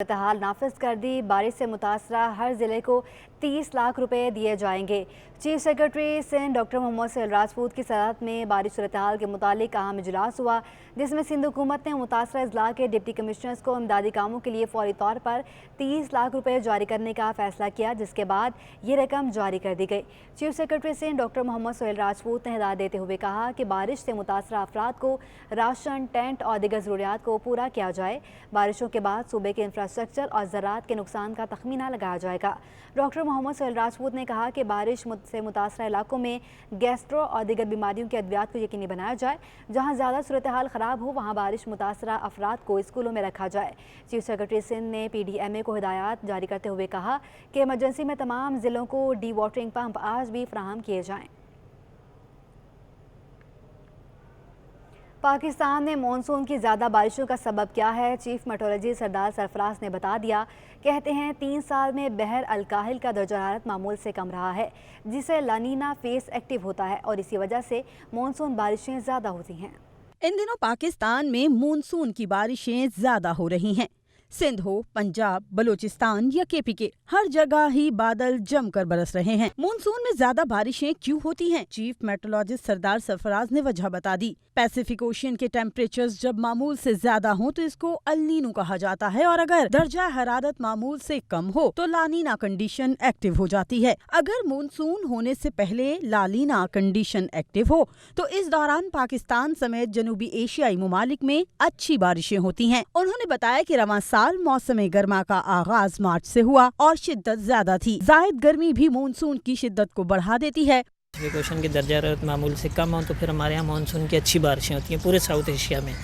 सूरत-ए-हाल नाफिज कर दी। बारिश से मुतासरा हर ज़िले को 30 लाख रुपए दिए जाएंगे। Chief secretary Sindh doctor Mohammad Sohail Rajput की सदारत में बारिश सूरत-ए-हाल के मुतालिक अहम इजलास हुआ, जिसमें सिंध हुकूमत ने मुतासरा अजला के डिप्टी कमिश्नर्स को इमदादी कामों के लिए फौरी तौर पर 30 लाख रुपए जारी करने का फैसला किया, जिसके बाद ये रकम जारी कर दी गई। Chief secretary Sindh doctor Mohammad Sohail Rajput ने हिदायत देते हुए कहा कि बारिश से मुतासरा अफराद को राशन, टेंट और दीगर ज़रूरियात को पूरा किया जाए। बारिशों के बाद सूबे के इंफ्रास्ट्रक्चर और ज़राअत के नुकसान का तखमीना लगाया जाएगा। डॉक्टर मोहम्मद सोहेल राजपूत ने कहा कि बारिश से मुतासरा इलाकों में गैस्ट्रो और दीगर बीमारियों के अद्वियात को यकीनी बनाया जाए। जहाँ ज़्यादा सूरत-ए-हाल ख़राब हो वहाँ बारिश मुतासरा अफराद को स्कूलों में रखा जाए। चीफ सेक्रेटरी सिंध ने PDMA को हिदायत जारी करते हुए कहा कि इमरजेंसी में तमाम ज़िलों को डी वाटरिंग पंप आज भी फराहम किए जाएँ। पाकिस्तान में मानसून की ज़्यादा बारिशों का सबब क्या है, चीफ मेट्रोलॉजिस्ट सरदार सरफराज ने बता दिया। कहते हैं 3 साल में बहर अल-काहिल का दर्जा हरारत मामूल से कम रहा है, जिससे लानीना फेस एक्टिव होता है और इसी वजह से मानसून बारिशें ज़्यादा होती हैं। इन दिनों पाकिस्तान में मानसून की बारिशें ज़्यादा हो रही हैं। सिंध हो, पंजाब, बलूचिस्तान या KP के हर जगह ही बादल जमकर बरस रहे हैं। मानसून में ज्यादा बारिशें क्यों होती हैं? चीफ मेट्रोलॉजिस्ट सरदार सरफराज ने वजह बता दी। पैसिफिक ओशियन के टेम्परेचर्स जब मामूल से ज्यादा हों तो इसको अल नीनो कहा जाता है, और अगर दर्जा हरारत मामूल से कम हो तो लानीना कंडीशन एक्टिव हो जाती है। अगर मानसून होने से पहले लानीना कंडीशन एक्टिव हो तो इस दौरान पाकिस्तान समेत जनूबी एशियाई ममालिक में अच्छी बारिशें होती हैं। उन्होंने बताया कि रवां साल मौसम गर्मा का आगाज मार्च से हुआ और शिद्दत ज्यादा थी। जायद गर्मी भी मानसून की शिद्दत को बढ़ा देती है। ओशन की दर्जा हरारत मामूल से कम हो तो फिर हमारे यहाँ मानसून की अच्छी बारिशें होती हैं पूरे साउथ एशिया में,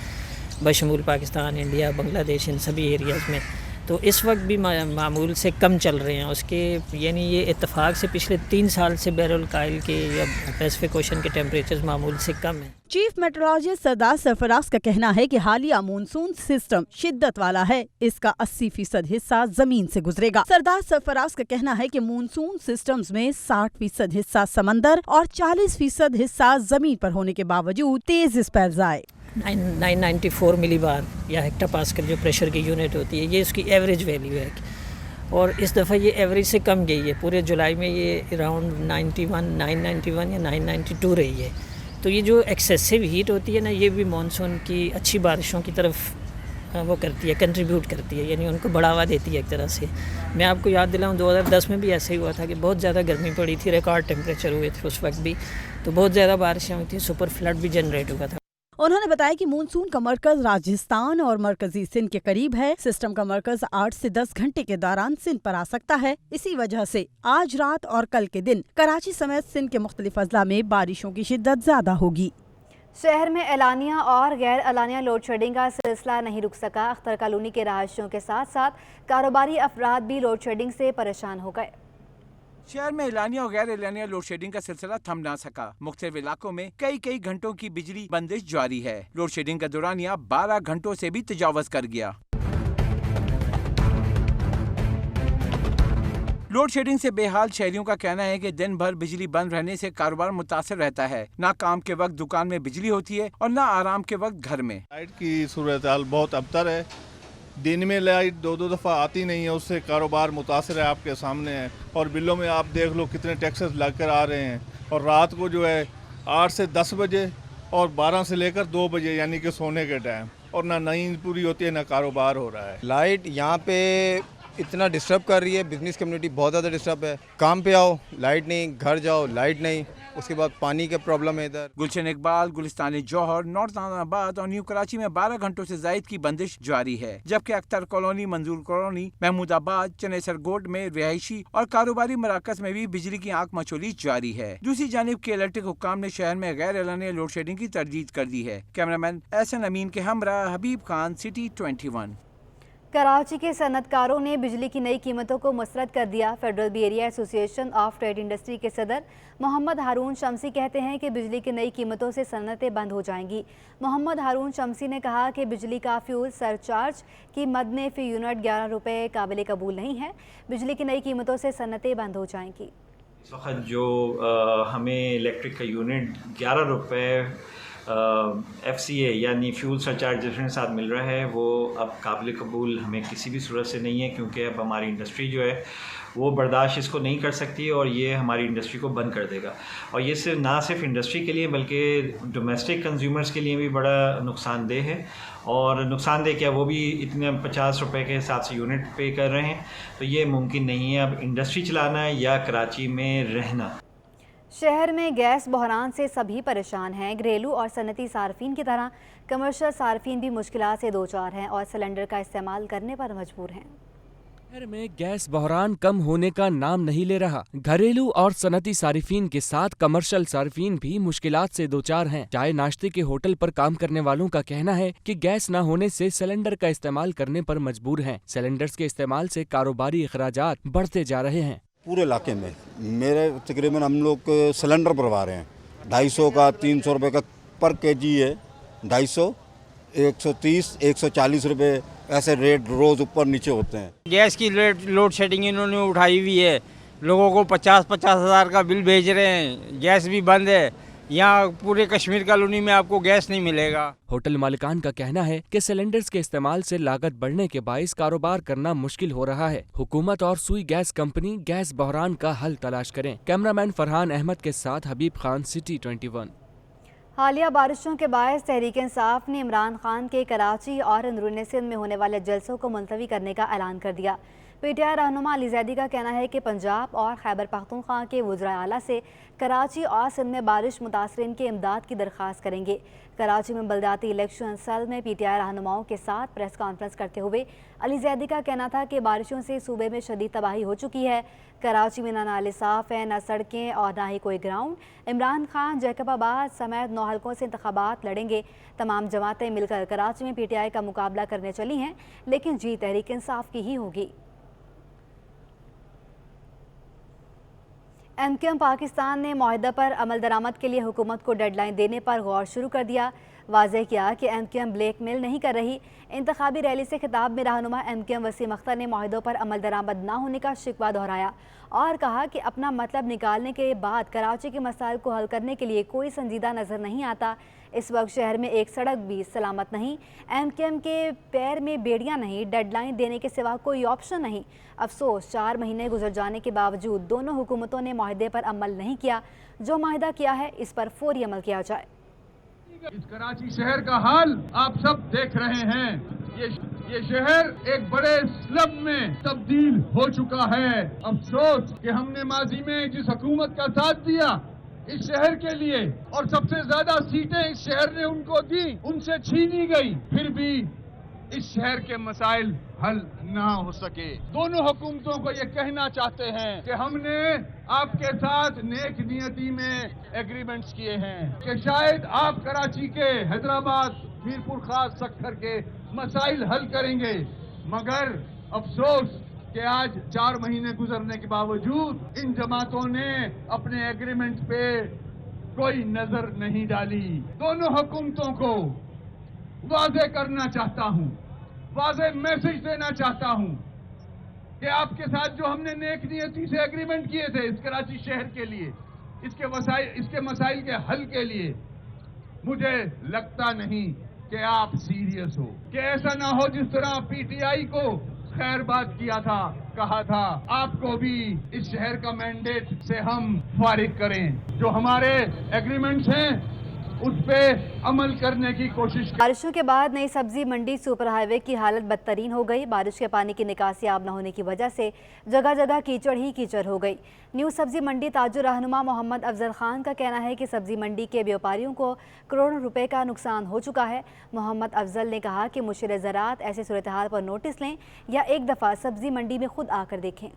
बशमूल पाकिस्तान, इंडिया, बांग्लादेश, इन सभी एरियाज़ में। तो इस वक्त भी मामूल से कम चल रहे हैं उसके, यानी ये इत्तेफाक से पिछले 3 साल से बहरुल कायल के या पैसिफिक ओशन के टेम्परेचर्स मामूल से कम हैं। चीफ मेट्रोलॉजिस्ट सरदार सरफराज का कहना है कि हालिया मानसून सिस्टम शिद्दत वाला है, इसका 80% हिस्सा जमीन से गुजरेगा। सरदार सरफराज का कहना है कि मानसून सिस्टम्स में 60% हिस्सा समंदर और 40% हिस्सा जमीन पर होने के बावजूद तेज स्पेल्स आए। 994 मिलीबार या हेक्टोपास्कल जो प्रेशर की यूनिट होती है, ये इसकी एवरेज वैल्यू है और इस दफ़ा ये एवरेज से कम गई है। पूरे जुलाई में ये अराउंड 991 या 992 रही है। तो ये जो एक्सेसिव हीट होती है ना, ये भी मानसून की अच्छी बारिशों की तरफ वो करती है, कंट्रीब्यूट करती है, यानी उनको बढ़ावा देती है एक तरह से। मैं आपको याद दिलाऊं 2010 में भी ऐसे ही हुआ था कि बहुत ज़्यादा गर्मी पड़ी थी, रिकॉर्ड टेम्परेचर हुए थे उस वक्त भी, तो बहुत ज़्यादा बारिशें हुई थी, सुपर फ्लड भी जनरेट हुआ था। उन्होंने बताया कि मानसून का मरकज राजस्थान और मरकजी सिंध के करीब है। सिस्टम का मरकज 8 से 10 घंटे के दौरान सिंध पर आ सकता है। इसी वजह से आज रात और कल के दिन कराची समेत सिंध के मुख्तलिफ अजला में बारिशों की शिद्दत ज्यादा होगी। शहर में एलानिया और गैर एलानिया लोड शेडिंग का सिलसिला नहीं रुक सका। अख्तर कॉलोनी के रहायशियों के साथ साथ कारोबारी अफराद भी लोड शेडिंग से परेशान हो गए। शहर में एलानिया और गैर एलानिया लोड शेडिंग का सिलसिला थम ना सका। मुख्तलिफ इलाकों में कई घंटों की बिजली बंदिश जारी है। लोड शेडिंग का दौरानिया 12 घंटों से भी तजावज कर गया। लोड शेडिंग से बेहाल शहरियों का कहना है कि दिन भर बिजली बंद रहने से कारोबार मुतासर रहता है। ना काम के वक्त दुकान में बिजली होती है और ना आराम के वक्त घर में। लाइट की सूरत हाल बहुत अबतर है। दिन में लाइट 2 दफ़ा आती नहीं है, उससे कारोबार मुतासर है, आपके सामने है। और बिलों में आप देख लो कितने टैक्सेस लग कर आ रहे हैं। और रात को जो है 8 से 10 बजे और 12 से लेकर 2 बजे यानी कि सोने के टाइम, और ना नींद पूरी होती है ना कारोबार हो रहा है। लाइट यहाँ पे इतना डिस्टर्ब कर रही है, बिजनेस कम्युनिटी बहुत ज़्यादा डिस्टर्ब है। काम पे आओ लाइट नहीं, घर जाओ लाइट नहीं, उसके बाद पानी का प्रॉब्लम है इधर। गुलशन इकबाल, गुलिस्तान जौहर, नॉर्थ इस्लामाबाद और न्यू कराची में 12 घंटों से जायद की बंदिश जारी है, जबकि अख्तर कॉलोनी, मंजूर कॉलोनी, महमूदाबाद, चनेसर गोड में रिहायशी और कारोबारी मराकज में भी बिजली की आंख मचोली जारी है। दूसरी जानिब के इलेक्ट्रिक हुक्काम ने शहर में गैर एलानिया लोड शेडिंग की तरदीद कर दी है। कैमरामैन एहसन अमीन के हमरा हबीब खान, सिटी 21। कराची के सनतकारों ने बिजली की नई कीमतों को मुस्तरद कर दिया। Federal B area association of trade industry के सदर मोहम्मद हारून शमसी कहते हैं कि बिजली की नई कीमतों से सनतें बंद हो जाएंगी। मोहम्मद हारून शमसी ने कहा कि बिजली का फ्यूल सरचार्ज की मद में फी यूनिट 11 रुपये काबिल कबूल नहीं है। बिजली की नई कीमतों से सनतें बंद हो जाएंगी। इस वक्त जो हमें इलेक्ट्रिक का यूनिट 11 रुपये FCA یعنی فیول سرچارج کے ساتھ مل رہا ہے وہ اب قابل قبول ہمیں کسی بھی صورت سے نہیں ہے، کیونکہ اب ہماری انڈسٹری جو ہے وہ برداشت اس کو نہیں کر سکتی اور یہ ہماری انڈسٹری کو بند کر دے گا. اور یہ صرف نہ صرف انڈسٹری کے لیے بلکہ ڈومیسٹک کنزیومرز کے لیے بھی بڑا نقصان دہ ہے. اور نقصان دہ کیا، وہ بھی اتنے 50 روپے کے حساب سے یونٹ پے کر رہے ہیں، تو یہ ممکن نہیں ہے اب انڈسٹری چلانا ہے یا کراچی میں رہنا. شہر میں گیس بحران سے سبھی پریشان ہیں. گھریلو اور صنعتی صارفین کی طرح کمرشل صارفین بھی مشکلات سے دوچار ہیں اور سلنڈر کا استعمال کرنے پر مجبور ہیں. شہر میں گیس بحران کم ہونے کا نام نہیں لے رہا. گھریلو اور صنعتی صارفین کے ساتھ کمرشل صارفین بھی مشکلات سے دوچار ہیں. چائے ناشتے کے ہوٹل پر کام کرنے والوں کا کہنا ہے کہ گیس نہ ہونے سے سلنڈر کا استعمال کرنے پر مجبور ہیں. سلنڈرز کے استعمال سے کاروباری اخراجات بڑھتے جا رہے ہیں. پورے علاقے میں میرے تقریباً ہم لوگ سلنڈر بھروا رہے ہیں 250 کا 300 روپے کا پر کے جی ہے. 250 130 140 روپے ایسے ریٹ روز اوپر نیچے ہوتے ہیں. گیس کی لوڈ شیڈنگ انہوں نے اٹھائی ہوئی ہے. لوگوں کو 50 ہزار کا بل بھیج رہے ہیں. گیس بھی بند ہے. یہاں پورے کشمیر کالونی میں آپ کو گیس نہیں ملے گا. ہوٹل مالکان کا کہنا ہے کہ سلنڈرز کے استعمال سے لاگت بڑھنے کے باعث کاروبار کرنا مشکل ہو رہا ہے. حکومت اور سوئی گیس کمپنی گیس بحران کا حل تلاش کریں. کیمرامین فرحان احمد کے ساتھ حبیب خان، سٹی 21. حالیہ بارشوں کے باعث تحریک انصاف نے عمران خان کے کراچی اور اندرون سندھ میں ہونے والے جلسوں کو ملتوی کرنے کا اعلان کر دیا. PTI رہنما علی زیدی کا کہنا ہے کہ پنجاب اور خیبر پختونخوا کے وزرائے اعلیٰ سے کراچی اور سندھ میں بارش متاثرین کی امداد کی درخواست کریں گے. کراچی میں بلدیاتی الیکشن سیل میں PTI رہنماؤں کے ساتھ پریس کانفرنس کرتے ہوئے علی زیدی کا کہنا تھا کہ بارشوں سے صوبے میں شدید تباہی ہو چکی ہے. کراچی میں نہ نالے صاف ہیں، نہ سڑکیں اور نہ ہی کوئی گراؤنڈ. عمران خان جیکب آباد سمیت 9 حلقوں سے انتخابات لڑیں گے. تمام جماعتیں مل کر کراچی میں PTI کا مقابلہ کرنے چلی ہیں، لیکن جیت تحریک انصاف کی ہی ہوگی. MQM پاکستان نے معاہدہ پر عمل درآمد کے لیے حکومت کو ڈیڈ لائن دینے پر غور شروع کر دیا. واضح کیا کہ MQM بلیک میل نہیں کر رہی. انتخابی ریلی سے خطاب میں رہنما MQM وسیم اختر نے معاہدوں پر عمل درآمد نہ ہونے کا شکوہ دہرایا اور کہا کہ اپنا مطلب نکالنے کے بعد کراچی کے مسائل کو حل کرنے کے لیے کوئی سنجیدہ نظر نہیں آتا. اس وقت شہر میں ایک سڑک بھی سلامت نہیں. MQM کے پیر میں بیڑیاں نہیں. ڈیڈ لائن دینے کے سوا کوئی آپشن نہیں. افسوس 4 مہینے گزر جانے کے باوجود دونوں حکومتوں نے معاہدے پر عمل نہیں کیا. جو معاہدہ کیا ہے اس پر فوری عمل کیا جائے. اس کراچی شہر کا حال آپ سب دیکھ رہے ہیں. یہ شہر ایک بڑے سلم میں تبدیل ہو چکا ہے. افسوس کہ ہم نے ماضی میں جس حکومت کا ساتھ دیا اس شہر کے لیے اور سب سے زیادہ سیٹیں اس شہر نے ان کو دی، ان سے چھینی گئی، پھر بھی اس شہر کے مسائل حل نہ ہو سکے. دونوں حکومتوں کو یہ کہنا چاہتے ہیں کہ ہم نے آپ کے ساتھ نیک نیتی میں ایگریمنٹس کیے ہیں کہ شاید آپ کراچی کے، حیدرآباد، میرپور خاص سکھر کے مسائل حل کریں گے، مگر افسوس کہ آج 4 مہینے گزرنے کے باوجود ان جماعتوں نے اپنے ایگریمنٹ پہ کوئی نظر نہیں ڈالی. دونوں حکومتوں کو واضح کرنا چاہتا ہوں، واضح میسج دینا چاہتا ہوں کہ آپ کے ساتھ جو ہم نے نیک نیتی سے ایگریمنٹ کیے تھے اس کراچی شہر کے لیے، اس کے مسائل کے حل کے لیے، مجھے لگتا نہیں کہ آپ سیریس ہو. کہ ایسا نہ ہو جس طرح PTI کو خیر بات کیا تھا، کہا تھا آپ کو بھی اس شہر کا مینڈیٹ سے ہم فارغ کریں. جو ہمارے ایگریمنٹس ہیں اس پہ عمل کرنے کی کوشش کریں. بارشوں کے بعد نئی سبزی منڈی سپر ہائی وے کی حالت بدترین ہو گئی. بارش کے پانی کی نکاسی آب نہ ہونے کی وجہ سے جگہ جگہ کیچڑ ہی کیچڑ ہو گئی. نیو سبزی منڈی تاجر رہنما محمد افضل خان کا کہنا ہے کہ سبزی منڈی کے بیوپاریوں کو کروڑوں روپے کا نقصان ہو چکا ہے. محمد افضل نے کہا کہ مشیر زراعت ایسے صورتحال پر نوٹس لیں یا ایک دفعہ سبزی منڈی میں خود آ کر دیکھیں.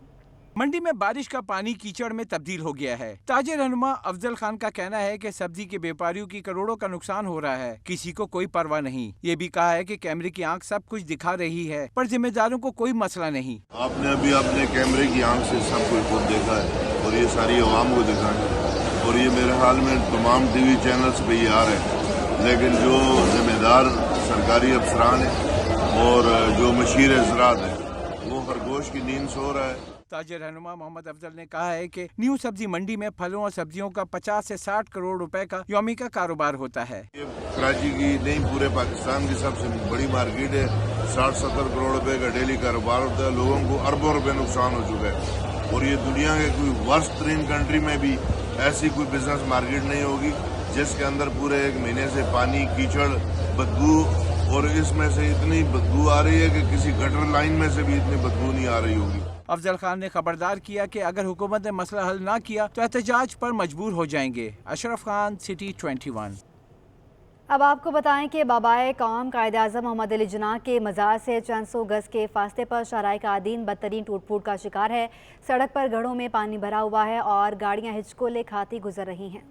منڈی میں بارش کا پانی کیچڑ میں تبدیل ہو گیا ہے. تاجر رہنما افضل خان کا کہنا ہے کہ سبزی کے بیوپاریوں کی کروڑوں کا نقصان ہو رہا ہے، کسی کو کوئی پرواہ نہیں. یہ بھی کہا ہے کہ کیمرے کی آنکھ سب کچھ دکھا رہی ہے پر ذمہ داروں کو کوئی مسئلہ نہیں. آپ نے ابھی اپنے کیمرے کی آنکھ سے سب کچھ خود دیکھا ہے اور یہ ساری عوام کو دکھا ہے اور یہ میرے حال میں تمام ٹی وی چینلز پہ یہ آ رہے ہیں. لیکن جو ذمہ دار سرکاری افسران ہیں اور جو مشیر زراعت ہے وہ خرگوش کی نیند سو رہا ہے. ताजिर रहनुमा मोहम्मद अफजल ने कहा है कि न्यू सब्जी मंडी में फलों और सब्जियों का 50 से 60 करोड़ रुपए का यौमी का कारोबार होता है। ये कराची की नहीं पूरे पाकिस्तान की सबसे बड़ी मार्केट है। 60-70 करोड़ रुपए का डेली कारोबार होता है। लोगों को अरबों रुपए नुकसान हो चुका है और ये दुनिया के कोई वर्स्ट तरीन कंट्री में भी ऐसी कोई बिजनेस मार्केट नहीं होगी जिसके अंदर पूरे एक महीने से पानी, कीचड़, बदबू, और इसमें से इतनी बदबू आ रही है कि किसी गटर लाइन में से भी इतनी बदबू नहीं आ रही होगी। अफजल खान ने खबरदार किया कि अगर हुकूमत ने मसला हल ना किया तो एहतजाज पर मजबूर हो जाएंगे। अशरफ खान, सिटी 21। अब आपको बताएं कि बाबाए कौम कायद-ए-आज़म मोहम्मद अली जिन्ना के मज़ार से चंद सौ गज के फासले पर शाहराह कायदीन बदतरीन टूट फूट का शिकार है। सड़क पर घरों में पानी भरा हुआ है और गाड़ियां हिचकोले खाती गुजर रही हैं।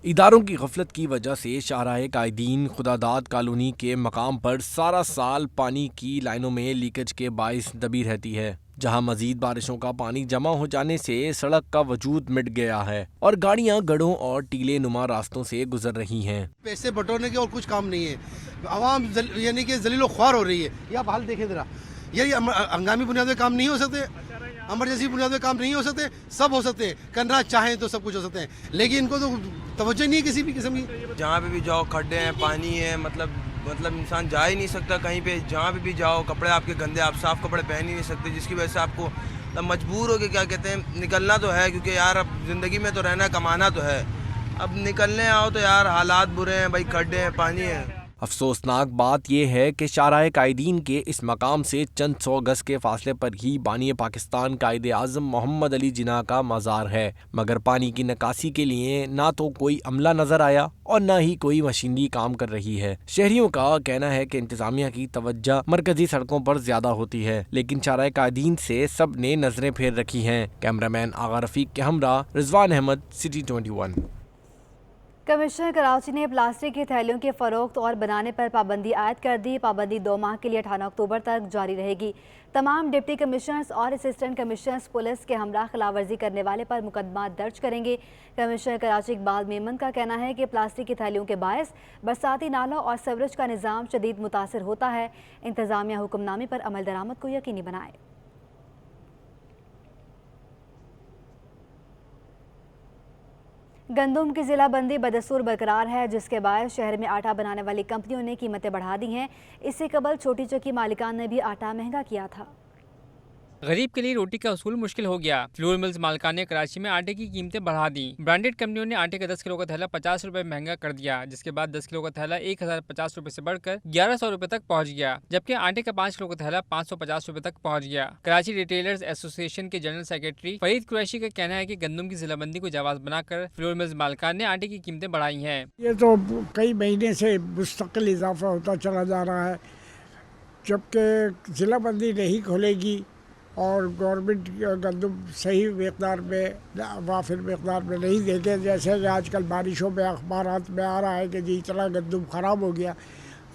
इदारों की गफलत की वजह से शाहराह कायदीन खुदादाद कॉलोनी के मकाम पर सारा साल पानी की लाइनों में लीकेज के बाइस दबी रहती है, जहां मजीद बारिशों का पानी जमा हो जाने से सड़क का वजूद मिट गया है और गाड़ियां गढ़ों और टीले नुमा रास्तों से गुजर रही हैं। पैसे बटोरने के और कुछ काम नहीं है, आवाम यानी कि जलीलो ख्वार हो रही है। ये आप हाल देखें जरा, ये हंगामी बुनियादी काम नहीं हो सकते, इमरजेंसी बुनियादी काम नहीं हो सकते, सब हो सकते हैं, करना चाहें तो सब कुछ हो सकते हैं, लेकिन इनको तो तवज्जो नहीं है किसी भी किस्म की। जहाँ पे भी जाओ खड्डे हैं, पानी है, मतलब इंसान जा ही नहीं सकता कहीं पे। जहाँ पे भी जाओ कपड़े आपके गंदे, आप साफ कपड़े पहन ही नहीं सकते, जिसकी वजह से आपको मजबूर हो के क्या कहते हैं निकलना तो है, क्योंकि यार अब ज़िंदगी में तो रहना कमाना तो है। अब निकलने आओ तो यार हालात बुरे हैं भाई, खड्डे हैं, पानी है। अफसोसनाक बात यह है कि शाहराह कायदीन के इस मकाम से चंद सौ गज के फासले पर ही बानी पाकिस्तान कायद-ए-आज़म मोहम्मद अली जिन्ना का मज़ार है, मगर पानी की निकासी के लिए ना तो कोई अमला नजर आया और न ही कोई मशीनरी काम कर रही है। शहरियों का कहना है कि इंतजामिया की तवज्जो मरकजी सड़कों पर ज्यादा होती है, लेकिन शाहराह कायदीन से सब ने नजरें फेर रखी हैं। कैमरामैन आगा रफीक के हमरा रिजवान अहमद, सिटी 21। कमिश्नर कराची ने प्लास्टिक की थैलियों के फरोख्त और बनाने पर पाबंदी आयद कर दी। पाबंदी 2 माह के लिए 18 अक्टूबर तक जारी रहेगी। तमाम डिप्टी कमिश्नर्स और असिस्टेंट कमिश्नर्स पुलिस के हमरा खिलाफवर्जी करने वाले पर मुकदमा दर्ज करेंगे। कमिश्नर कराची इकबाल मेमन का कहना है कि प्लास्टिक की थैलियों के बायस बरसाती नालों और सीवरेज का निज़ाम शदीद मुतासर होता है। इंतजामिया हुक्मनामे पर अमल दरामद को यकीनी बनाए। गंदम की ज़िला बंदी बदस्तूर बरकरार है, जिसके बायस शहर में आटा बनाने वाली कंपनियों ने कीमतें बढ़ा दी हैं। इससे कबल छोटी चक्की मालिकान ने भी आटा महंगा किया था। गरीब के लिए रोटी का उसूल मुश्किल हो गया। फ्लोर मिल्स मालिकान ने कराची में आटे की कीमतें बढ़ा दी। ब्रांडेड कंपनियों ने आटे का 10 किलो का थैला 50 रुपए महंगा कर दिया, जिसके बाद 10 किलो का थैला 1050 रुपए से बढ़कर 1100 रुपए तक पहुंच गया, जबकि आटे का 5 किलो का थैला 550 रुपए तक पहुंच गया। कराची रिटेलर्स एसोसिएशन के जनरल सेक्रेटरी फरीद कुरैशी का कहना है कि गंदम की जिलाबंदी को जवाब बनाकर फ्लोर मिल्स मालिकान ने आटे की कीमतें बढ़ाई हैं। ये तो कई महीने से मुस्तकिल इजाफा होता चला जा रहा है, जबकि जिलाबंदी नहीं खोलेगी और गवर्नमेंट गंदम सही मकदार में वाफिर मकदार में नहीं देते। जैसे कि आजकल बारिशों में अखबारात में आ रहा है कि जी इतना गंदम ख़राब हो गया।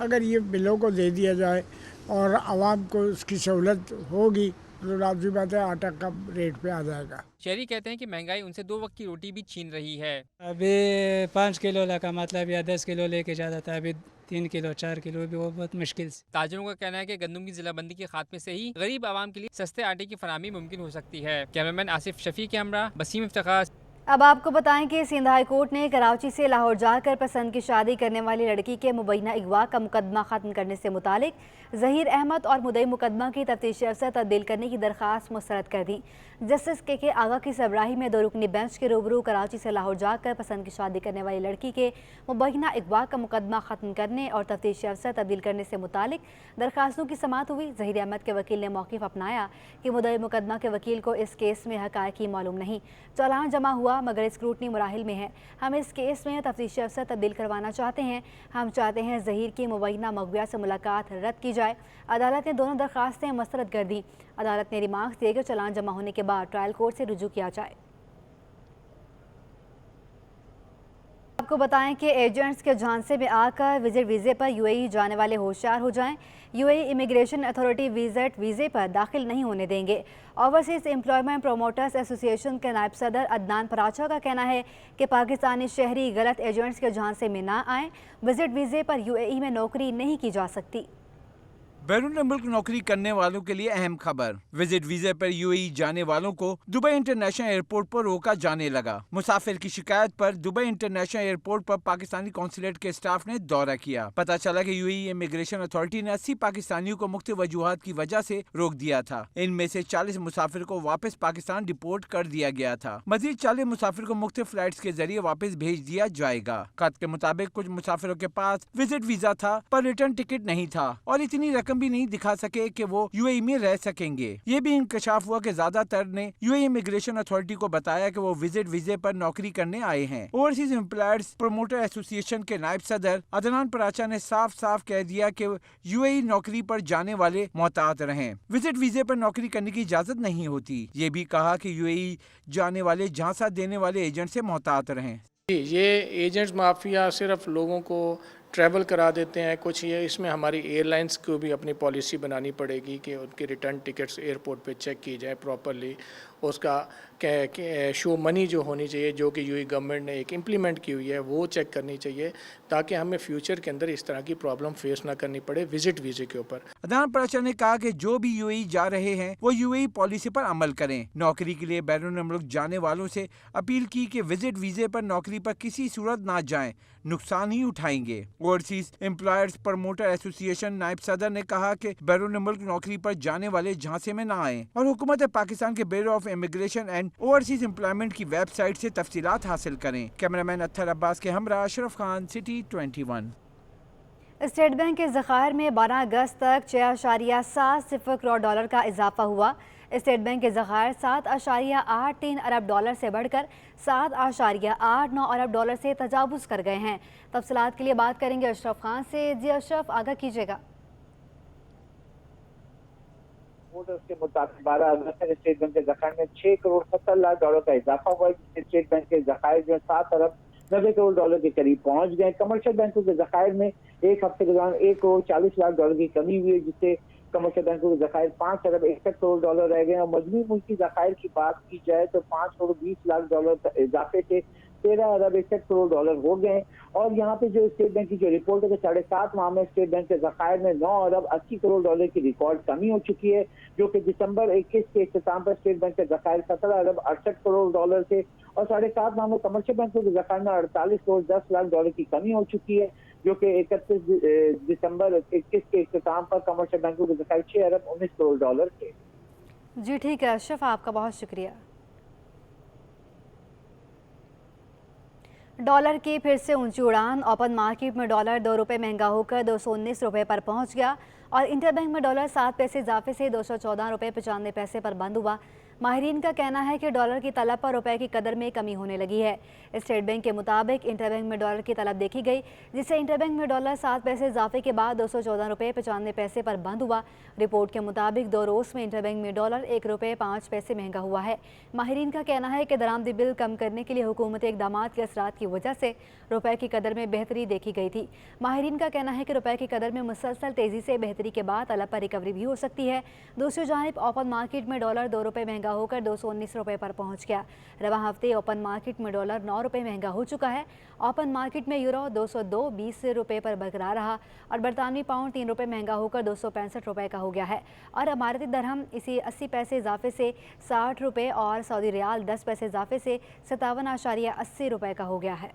अगर ये मिलों को दे दिया जाए और आवाम को उसकी सहूलत होगी तो लाज़मी बात है आटा कम रेट पे आ जाएगा। शहरी कहते हैं कि महंगाई उनसे 2 वक्त की रोटी भी छीन रही है। अभी 5 किलो का मतलब या 10 किलो लेके जाता था, अभी 3 किलो 4 किलो भी वो बहुत मुश्किल से। ताजिरों का कहना है कि गंदम की जिलाबंदी के खात्मे से ही गरीब आवाम के लिए सस्ते आटे की फराहमी मुमकिन हो सकती है। कैमरामैन आसिफ शफी के हमरा बसीम इफ्तिखार। अब आपको बताएं कि सिंध हाई कोर्ट ने कराची से लाहौर जाकर पसंद की शादी करने वाली लड़की के मुबैना अगवा का मुकदमा ख़त्म करने से मुतालिक ज़हीर अहमद और मुद्दई मुकदमा की तफ्तीशी अफसर तब्दील करने की दरख्वास्त मुस्तरद कर दी। जस्टिस के आगा की सरबराही में 2 रुकनी बेंच के रूबरू कराची से लाहौर जाकर पसंद की शादी करने वाली लड़की के मुबैना अगवा का मुकदमा ख़त्म करने और तफ्तीशी अफसर तब्दील करने से मुतालिक दरख्वास्तों की समाअत हुई। ज़हीर अहमद के वकील ने मौक़िफ़ अपनाया कि मुद्दई मुकदमा के वकील को इस केस में हक़ाइक़ ही मालूम नहीं, चालान जमा हुआ मगर स्क्रूटनी मराहिल में है। हम इस केस में तफ्तीशी अफसर तब्दील करवाना चाहते हैं। हम चाहते हैं ज़हीर की मुबैना मगविया से मुलाकात रद्द की जाए। अदालत ने दोनों दरख्वास्तें मुस्तरद कर दी। अदालत ने रिमार्क्स दिए कि चालान जमा होने के बाद ट्रायल कोर्ट से रुजू किया जाए। आपको बताएं कि एजेंट्स के झांसे में आकर विजिट वीज़े पर यूएई जाने वाले होशियार हो जाएं। यूएई इमिग्रेशन अथॉरिटी विजिट वीज़े पर दाखिल नहीं होने देंगे। ओवरसीज़ एम्प्लॉयमेंट प्रोमोटर्स एसोसिएशन के नायब सदर अदनान पराचा का कहना है कि पाकिस्तानी शहरी गलत एजेंट्स के झांसे में ना आएँ। विजिट वीज़े पर यूएई में नौकरी नहीं की जा सकती। बैरून मुल्क नौकरी करने वालों के लिए अहम खबर। विजिट वीजे पर यूएई जाने वालों को दुबई इंटरनेशनल एयरपोर्ट पर रोका जाने लगा। मुसाफिर की शिकायत पर दुबई इंटरनेशनल एयरपोर्ट पर पाकिस्तानी कौंसलेट के स्टाफ ने दौरा किया। पता चला कि यूएई इमिग्रेशन अथॉरिटी ने 80 पाकिस्तानियों को मुख्तलिफ वजूहात की वजह से रोक दिया था। इनमें से 40 मुसाफिर को वापस पाकिस्तान डिपोर्ट कर दिया गया था। मजीद 40 मुसाफिर को मुख्तलिफ फ्लाइट्स के जरिए वापस भेज दिया जाएगा। खत के मुताबिक कुछ मुसाफिरों के पास विजिट वीजा था पर रिटर्न टिकट नहीं था और इतनी रकम भी नहीं दिखा सके कि वो यूएई में रह सकेंगे। ये भी इंकशाफ हुआ कि ज्यादातर ने यूएई इमिग्रेशन अथॉरिटी को बताया कि वो विजिट वीजे पर नौकरी करने आए हैं। ओवरसीज एम्प्लॉयर्स प्रमोटर एसोसिएशन के नायब सदर अदनान पराचा ने साफ साफ कह दिया कि यूएई नौकरी पर जाने वाले मोहतात रहें। विजिट वीजे पर नौकरी करने की इजाजत नहीं होती। ये भी कहा कि यूएई जाने वाले झांसा देने वाले एजेंट से मोहतात रहें। ये एजेंट्स माफिया सिर्फ लोगों को ट्रैवल करा देते हैं। कुछ ये इसमें हमारी एयरलाइंस को भी अपनी पॉलिसी बनानी पड़ेगी कि उनकी रिटर्न टिकट्स एयरपोर्ट पे चेक की जाए प्रॉपरली। उसका शो मनी जो होनी चाहिए, जो कि यूएई गवर्नमेंट ने एक इम्प्लीमेंट की हुई है, वो चेक करनी चाहिए ताकि हमें फ्यूचर के अंदर इस तरह की प्रॉब्लम फेस ना करनी पड़े विजिट वीजे के ऊपर। अदनान पराचा ने कहा कि जो भी यूएई जा रहे हैं वो यूएई पॉलिसी पर अमल करें। नौकरी के लिए बैरून मुल्क जाने वालों से अपील की कि विजिट वीजे पर नौकरी पर किसी सूरत ना जाएं, नुकसान ही उठाएंगे। ओवरसीज एम्प्लॉयर्स प्रमोटर एसोसिएशन नायब सदर ने कहा कि बैरून मुल्क नौकरी पर जाने वाले झांसे में ना आएं और हुकूमत पाकिस्तान के bureau of immigration and overseas employment की वेबसाइट से तफसीलात हासिल करें। कैमरामैन अत्तर अब्बास के हमरा Ashraf Khan, city 21। State bank के ज़खायर में 12 अगस्त तक 6.70 करोड़ डॉलर का इजाफा हुआ। स्टेट बैंक के ज़खायर 7.83 अरब डॉलर से बढ़कर 7.89 अरब डॉलर से तजावुज़ कर गए हैं। तफसीलात के लिए बात करेंगे अशरफ खान से। जी अशरफ, आगाह कीजिएगा। के मुताबिक 12 अगस्त तक स्टेट बैंक के ज़खायर में 6 करोड़ 70 लाख डॉलर का इजाफा हुआ, जिससे स्टेट बैंक के ज़खायर जो 7 अरब 90 करोड़ डॉलर के करीब पहुंच गए। कमर्शियल बैंकों के ज़खायर में एक हफ्ते के दौरान 1 करोड़ 40 लाख डॉलर की कमी हुई है, जिससे कमर्शियल बैंकों के ज़खायर 5 अरब 61 करोड़ डॉलर रह गए। और मजमूई मुल्की ज़खायर की बात की जाए तो 5 करोड़ 20 लाख डॉलर इजाफे से 13 अरब 61 करोड़ डॉलर हो गए। और यहाँ पे जो स्टेट बैंक की जो रिपोर्ट है कि 7.5 माह में स्टेट बैंक के ज़खायर में 9 अरब 80 करोड़ डॉलर की रिकॉर्ड कमी हो चुकी है, जो कि दिसंबर 21 के इख्तिताम पर स्टेट बैंक के ज़खायर 17 अरब 68 करोड़ डॉलर थे। और 7.5 माह में कमर्शियल बैंकों के ज़खायर में 48 करोड़ 10 लाख डॉलर की कमी हो चुकी है, जो कि 31 दिसंबर 21 के इख्तिताम पर कमर्शियल बैंकों के ज़खायर 6 अरब 19 करोड़ डॉलर थे। जी ठीक है अशरफ, आपका बहुत शुक्रिया। डॉलर की फिर से ऊंची उड़ान। ओपन मार्केट में डॉलर 2 रुपये महंगा होकर 219 रुपये पर पहुंच गया और इंटरबैंक में डॉलर 7 पैसे इजाफे से 214 रुपये 95 पैसे पर बंद हुआ। माहिरीन का कहना है कि डॉलर की तलब पर रुपए की कदर में कमी होने लगी है। स्टेट बैंक के मुताबिक इंटरबैंक में डॉलर की तलब देखी गई, जिससे इंटरबैंक में डॉलर 7 पैसे इजाफे के बाद 214 रुपये 95 पैसे पर बंद हुआ। रिपोर्ट के मुताबिक 2 रोज़ में इंटरबैंक में डॉलर 1 रुपये 5 पैसे महंगा हुआ है। माहिरीन का कहना है कि दरामदी बिल कम करने के लिए हुकूमती इक़दामात के असरात की वजह से रुपए की कदर में बेहतरी देखी गई थी। माहिरीन का कहना है कि रुपए की कदर में मुसलसल तेज़ी से बेहतरी के बाद तलब पर रिकवरी भी हो सकती है। दूसरी जानिब ओपन मार्केट में डॉलर 2 रुपये महंगा होकर 219 रुपये पर पहुंच गया। रवा हफ्ते ओपन मार्केट में डॉलर 9 रुपये महंगा हो चुका है। ओपन मार्केट में यूरो 202.20 रुपये पर बरकरार रहा और बरतानवी पाउंड 3 रुपये महंगा होकर 265 रुपये का हो गया है और अमारती दरहम इसी 80 पैसे इजाफे से 60 रुपये और सऊदी रियाल 10 पैसे इजाफे से 57.80 रुपये का हो गया है।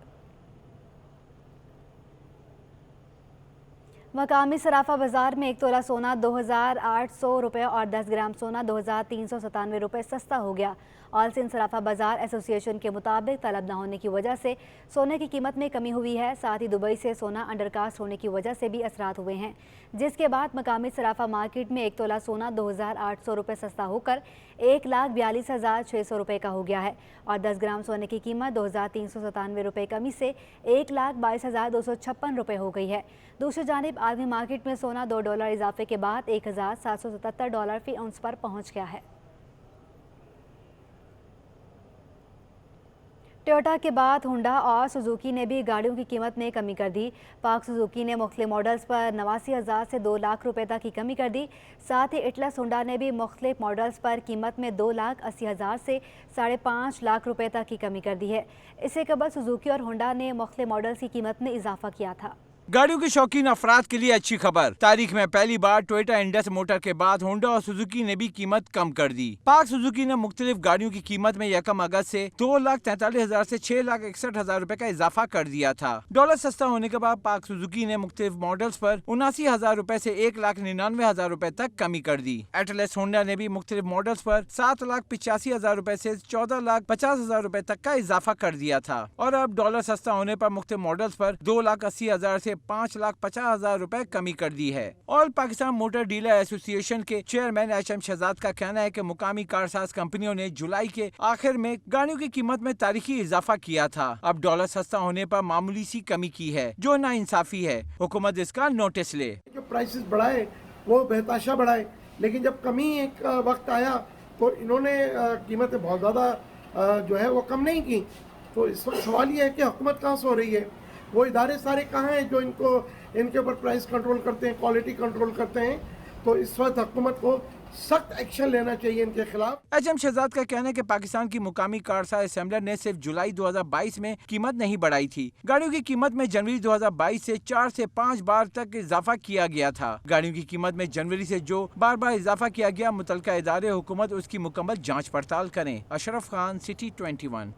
मकामी सराफा बाजार में 1 तोला सोना 2,800 रुपये और 10 ग्राम सोना 2,397 रुपये सस्ता हो गया। ऑल सिंध सराफा बाजार एसोसिएशन के मुताबिक तलब न होने की वजह से सोने की कीमत में कमी हुई है। साथ ही दुबई से सोना अंडरकास्ट होने की वजह से भी असरात हुए हैं, जिसके बाद मकामी सराफा मार्केट में 1 तोला सोना 2,800 रुपये सस्ता होकर 1,42,600 रुपये का हो गया है और 10 ग्राम सोने की कीमत 2,397 रुपये कमी से 1,22,256 रुपये हो गई है। दूसरी जानिब आलमी मार्केट में सोना $2 इजाफे के बाद $1,777 फी औंस पर पहुँच गया है। टोयोटा के बाद होंडा और सुजुकी ने भी गाड़ियों की कीमत में कमी कर दी। पाक सुजुकी ने मुख्तलिफ मॉडल्स पर 89,000 से 2 लाख रुपए तक की कमी कर दी। साथ ही एटलस होंडा ने भी मुख्तलिफ मॉडल्स पर कीमत में 2,80,000 से 5.5 लाख रुपए तक की कमी कर दी है। इससे कबल सुजुकी और होंडा ने मुख्तलिफ मॉडल्स की कीमत में इजाफा किया था। गाड़ियों के शौकीन अफराद के लिए अच्छी खबर, तारीख में पहली बार टोयोटा इंडस मोटर के बाद होंडा और सुजुकी ने भी कीमत कम कर दी। पाक सुजुकी ने मुख्तलिफ गाड़ियों की कीमत में 1 अगस्त से 2,43,000 से 6,61,000 रुपए का इजाफा कर दिया था। डॉलर सस्ता होने के बाद पाक सुजुकी ने मुख्तलिफ मॉडल्स पर 79,000 रुपए से 1,99,000 रुपए तक कमी कर दी। एटलस होंडा ने भी मुख्तलिफ मॉडल्स पर 7,85,000 रुपए से 14,50,000 रुपए तक का इजाफा कर दिया था और अब डॉलर सस्ता होने पर मुख्तलिफ मॉडल्स पर 2,80,000 से 5,50,000 रुपए कमी कर दी है। All Pakistan motor dealer association के चेयरमैन एचएम शहजाद का कहना है कि मुकामी कारसाज कंपनियों ने जुलाई के आखिर में गाड़ियों की कीमत में तारीखी इजाफा किया था। अब डॉलर सस्ता होने पर मामूली सी कमी की है जो नाइंसाफी है। हुकूमत इसका नोटिस ले। जो प्राइसेस बढ़ाए वो बेहताशा बढ़ाए, लेकिन जब कमी एक वक्त आया तो इन्होंने कीमतें बहुत ज़्यादा जो है वो कम नहीं की। तो इस वक्त सवाल ये है कि हुकूमत कहाँ से हो रही है, वो इदारे सारे कहाँ हैं जो इनके ऊपर प्राइस कंट्रोल करते हैं, क्वालिटी कंट्रोल करते हैं। तो इस वक्त हुकूमत को सख्त एक्शन लेना चाहिए इनके खिलाफ। एचएम शहजाद का कहना है कि पाकिस्तान की मुकामी कारसाज असेंबलर ने सिर्फ जुलाई 2022 में कीमत नहीं बढ़ाई थी। गाड़ियों की कीमत में जनवरी 2022 से 4 से 5 बार तक इजाफा किया गया था। गाड़ियों की कीमत में जनवरी से जो बार बार इजाफा किया गया, मुतलका इदारे हुकूमत उसकी मुकम्मल जाँच पड़ताल करें। अशरफ खान, सिटी 21।